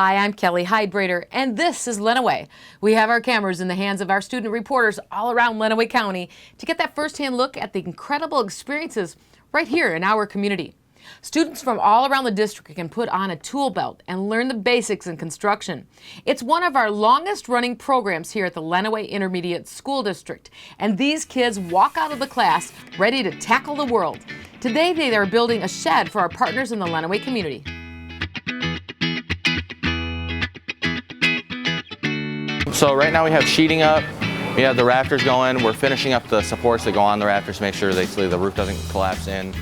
Hi, I'm Kelly Hydrater, and this is Lenawee. We have our cameras in the hands of our student reporters all around Lenawee County to get that firsthand look at the incredible experiences right here in our community. Students from all around the district can put on a tool belt and learn the basics in construction. It's one of our longest running programs here at the Lenawee Intermediate School District, and these kids walk out of the class ready to tackle the world. Today they are building a shed for our partners in the Lenawee community. So right now we have sheeting up, we have the rafters going, we're finishing up the supports that go on the rafters to make sure basically the roof doesn't collapse in.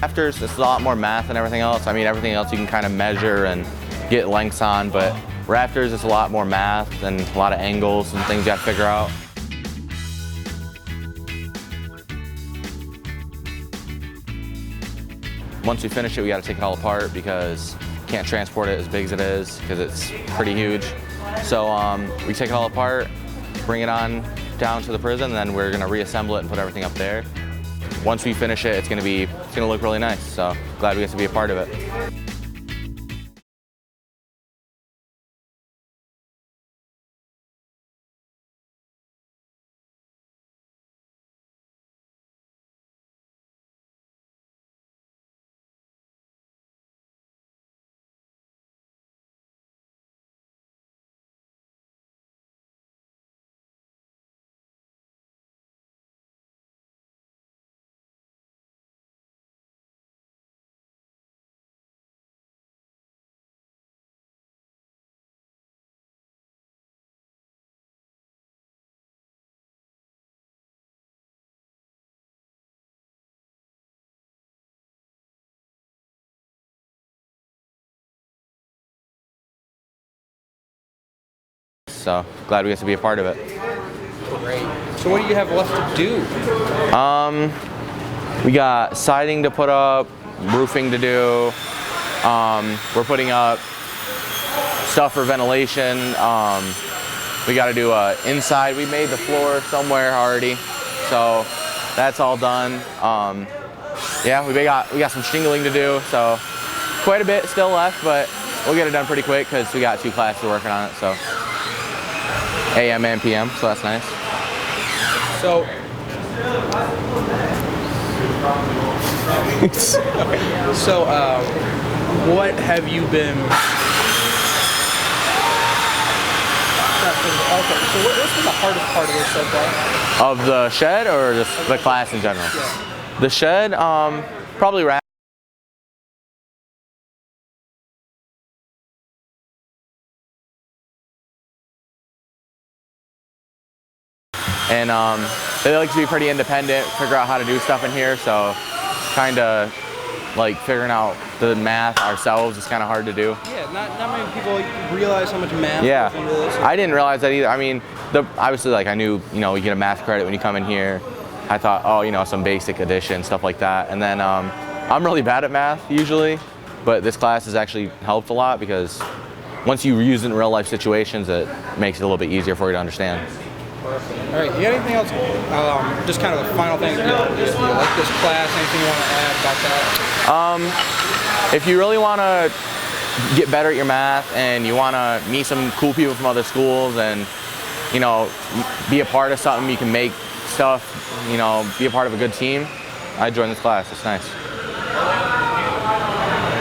Rafters, it's a lot more math than everything else. I mean, everything else you can kind of measure and get lengths on, but rafters is a lot more math and a lot of angles and things you have to figure out. Once we finish it, we got to take it all apart because you can't transport it as big as it is because it's pretty huge. So we take it all apart, bring it on down to the prison, and then we're going to reassemble it and put everything up there. Once we finish it, it's going to look really nice. So glad we get to be a part of it. So glad we get to be a part of it. Great. So what do you have left to do? We got siding to put up, roofing to do. We're putting up stuff for ventilation. We got to do inside. We made the floor somewhere already, so that's all done. Yeah, we got some shingling to do, so quite a bit still left, but we'll get it done pretty quick because we got 2 classes working on it. So. AM and PM, so that's nice. So, what have you been? Okay, so what's been the hardest part of this so far? Of the shed or just the class in general? Yeah. The shed, probably and they like to be pretty independent, figure out how to do stuff in here, so kind of like figuring out the math ourselves is kind of hard to do. Yeah, not many people realize how much math goes into this. I didn't realize that either. I mean, obviously, like I knew, you get a math credit when you come in here. I thought, oh, some basic addition, stuff like that. And then I'm really bad at math usually, but this class has actually helped a lot because once you use it in real life situations, it makes it a little bit easier for you to understand. Perfect. All right, you got anything else, just kind of a final thing, like this class, anything you want to add about that? If you really want to get better at your math and you want to meet some cool people from other schools and, be a part of something, you can make stuff, be a part of a good team, I joined this class. It's nice.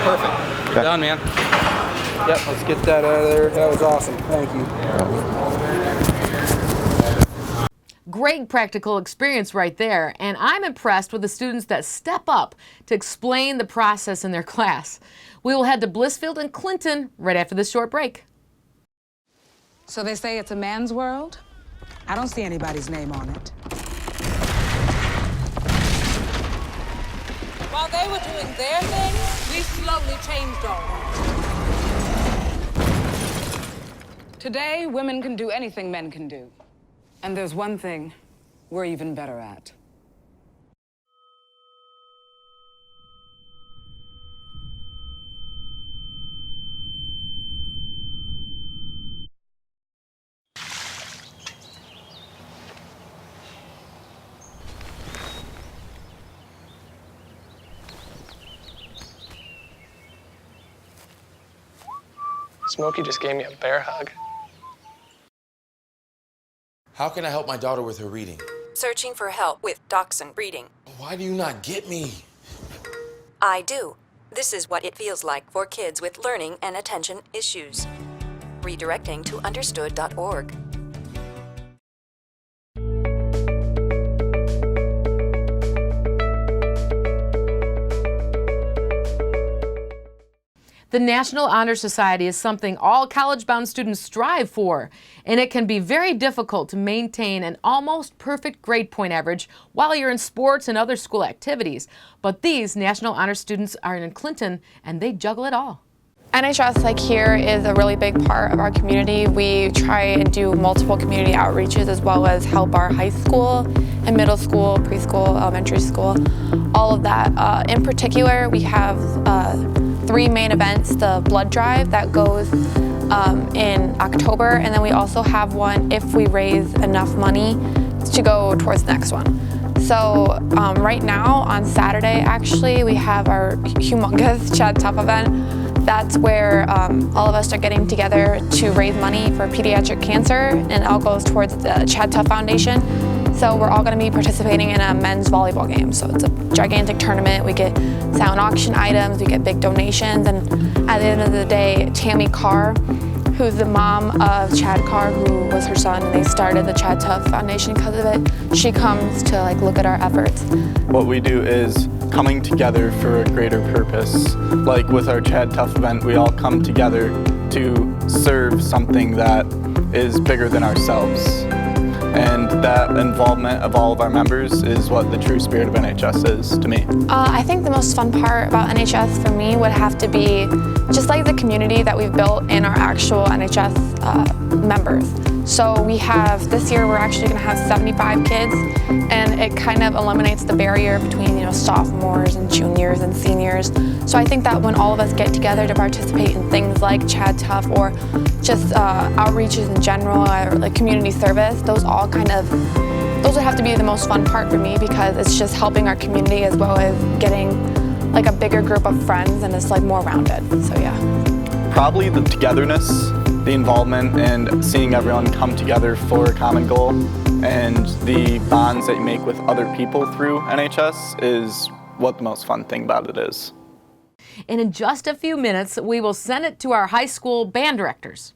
Perfect. Okay. Done, man. Yep, let's get that out of there. That was awesome. Thank you. Great practical experience right there, and I'm impressed with the students that step up to explain the process in their class. We will head to Blissfield and Clinton right after this short break. So they say it's a man's world? I don't see anybody's name on it. While they were doing their thing, we slowly changed ours. Today, women can do anything men can do. And there's one thing we're even better at. Smokey just gave me a bear hug. How can I help my daughter with her reading? Searching for help with Dachshund breeding. Why do you not get me? I do. This is what it feels like for kids with learning and attention issues. Redirecting to understood.org. The National Honor Society is something all college-bound students strive for, and it can be very difficult to maintain an almost perfect grade point average while you're in sports and other school activities. But these National Honor students are in Clinton, and they juggle it all. NHS like here is a really big part of our community. We try and do multiple community outreaches as well as help our high school and middle school, preschool, elementary school, all of that. In particular, we have 3 main events: the blood drive that goes in October, and then we also have one if we raise enough money to go towards the next one. So right now on Saturday, actually, we have our humongous Chad Tough event. That's where all of us are getting together to raise money for pediatric cancer, and it all goes towards the Chad Tough Foundation. So we're all going to be participating in a men's volleyball game. So it's a gigantic tournament. We get silent auction items, we get big donations, and at the end of the day, Tammy Carr, who's the mom of Chad Carr, who was her son, and they started the Chad Tough Foundation because of it. She comes to look at our efforts. What we do is coming together for a greater purpose. Like with our Chad Tough event, we all come together to serve something that is bigger than ourselves. And that involvement of all of our members is what the true spirit of NHS is to me. I think the most fun part about NHS for me would have to be just like the community that we've built in our actual NHS members. So we have, this year we're actually going to have 75 kids, and it kind of eliminates the barrier between sophomores and juniors and seniors. So I think that when all of us get together to participate in things like Chad Tough or just outreaches in general or like community service, those would have to be the most fun part for me, because it's just helping our community as well as getting a bigger group of friends, and it's more rounded. So yeah. Probably the togetherness, the involvement, and seeing everyone come together for a common goal, and the bonds that you make with other people through NHS is what the most fun thing about it is. And in just a few minutes, we will send it to our high school band directors.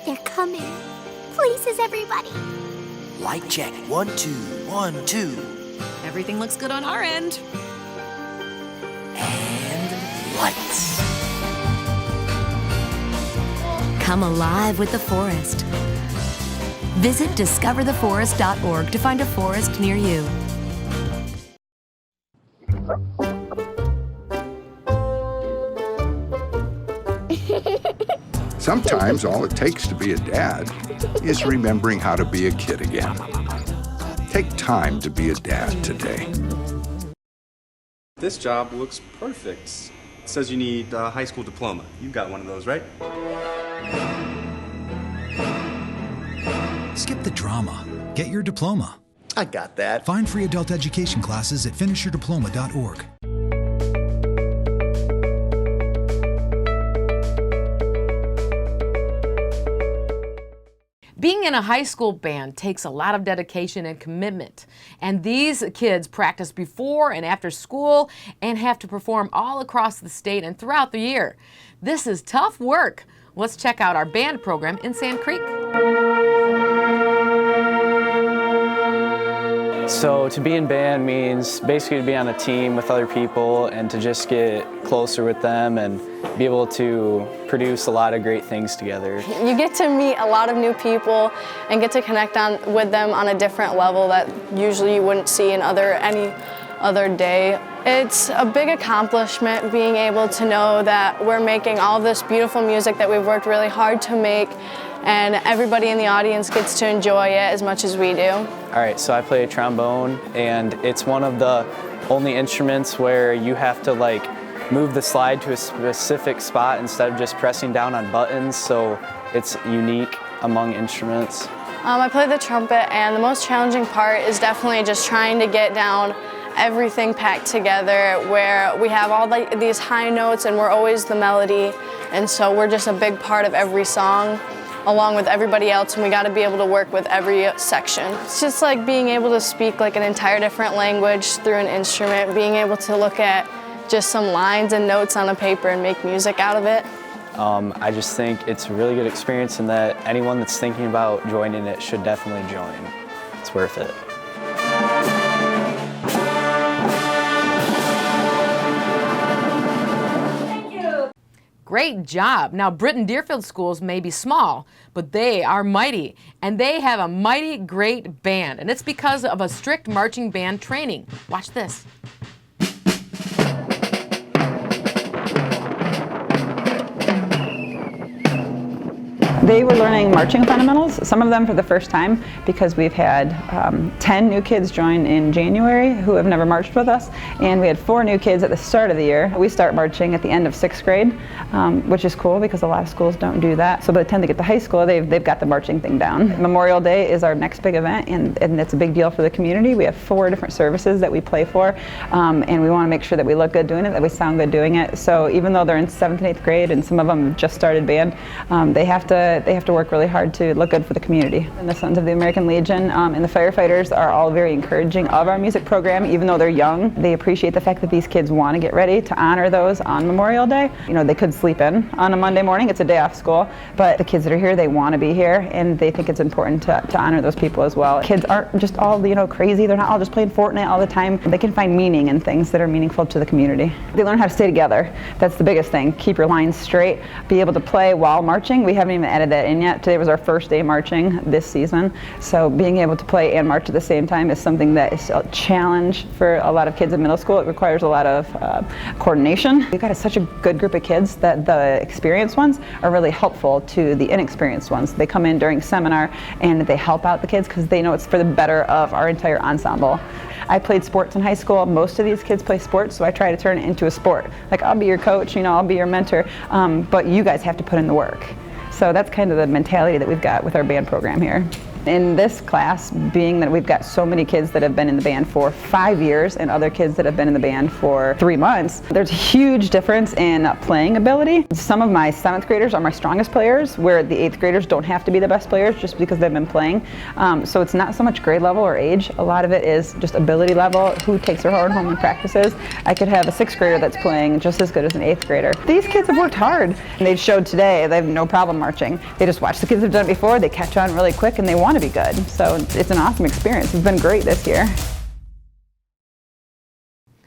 They're coming. Places, everybody. Light check. 1, 2, 1, 2. Everything looks good on our end. And lights. Come alive with the forest. Visit discovertheforest.org to find a forest near you. Sometimes all it takes to be a dad is remembering how to be a kid again. Take time to be a dad today. This job looks perfect. It says you need a high school diploma. You've got one of those, right? Skip the drama. Get your diploma. I got that. Find free adult education classes at finishyourdiploma.org. Being in a high school band takes a lot of dedication and commitment, and these kids practice before and after school and have to perform all across the state and throughout the year. This is tough work. Let's check out our band program in Sand Creek. So to be in band means basically to be on a team with other people and to just get closer with them and be able to produce a lot of great things together. You get to meet a lot of new people and get to connect with them on a different level that usually you wouldn't see in any other day. It's a big accomplishment being able to know that we're making all this beautiful music that we've worked really hard to make, and everybody in the audience gets to enjoy it as much as we do. All right, so I play trombone, and it's one of the only instruments where you have to move the slide to a specific spot instead of just pressing down on buttons, so it's unique among instruments. I play the trumpet, and the most challenging part is definitely just trying to get down everything packed together, where we have all these high notes and we're always the melody, and so we're just a big part of every song along with everybody else, and we got to be able to work with every section. It's just like being able to speak like an entire different language through an instrument, being able to look at just some lines and notes on a paper and make music out of it. I just think it's a really good experience, and that anyone that's thinking about joining it should definitely join. It's worth it. Great job. Now, Britton Deerfield schools may be small, but they are mighty, and they have a mighty great band, and it's because of a strict marching band training. Watch this. They were learning marching fundamentals, some of them for the first time, because we've had 10 new kids join in January who have never marched with us, and we had 4 new kids at the start of the year. We start marching at the end of 6th grade, which is cool because a lot of schools don't do that. So by the time they get to high school, they've got the marching thing down. Memorial Day is our next big event, and it's a big deal for the community. We have 4 different services that we play for, and we want to make sure that we look good doing it, that we sound good doing it. So even though they're in 7th and 8th grade, and some of them have just started band, they have to work really hard to look good for the community. And the Sons of the American Legion and the firefighters are all very encouraging of our music program, even though they're young. They appreciate the fact that these kids want to get ready to honor those on Memorial Day. You know, they could sleep in on a Monday morning, it's a day off school, but the kids that are here, they want to be here, and they think it's important to honor those people as well. Kids aren't just all, you know, crazy. They're not all just playing Fortnite all the time. They can find meaning in things that are meaningful to the community. They learn how to stay together. That's the biggest thing. Keep your lines straight, be able to play while marching. We haven't even added that in yet. Today was our first day marching this season, so being able to play and march at the same time is something that is a challenge for a lot of kids in middle school. It requires a lot of coordination. We've got such a good group of kids that the experienced ones are really helpful to the inexperienced ones. They come in during seminar and they help out the kids because they know it's for the better of our entire ensemble. I played sports in high school. Most of these kids play sports, so I try to turn it into a sport. Like, I'll be your coach, you know, I'll be your mentor, but you guys have to put in the work. So that's kind of the mentality that we've got with our band program here. In this class, being that we've got so many kids that have been in the band for 5 years and other kids that have been in the band for 3 months, there's a huge difference in playing ability. Some of my 7th graders are my strongest players, where the 8th graders don't have to be the best players just because they've been playing. So it's not so much grade level or age. A lot of it is just ability level, who takes their horn home and practices. I could have a 6th grader that's playing just as good as an 8th grader. These kids have worked hard, and they've showed today they have no problem marching. They just watch the kids who've done it before, they catch on really quick, and they want to be good. So it's an awesome experience. It's been great this year.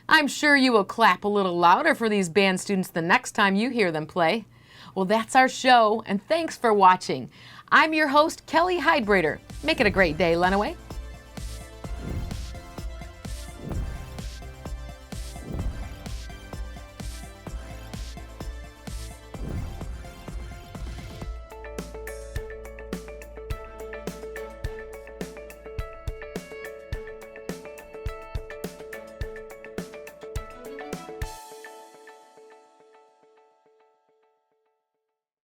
I'm sure you will clap a little louder for these band students the next time you hear them play. Well, that's our show, and thanks for watching. I'm your host, Kelly Hydrater. Make it a great day, Lenawee.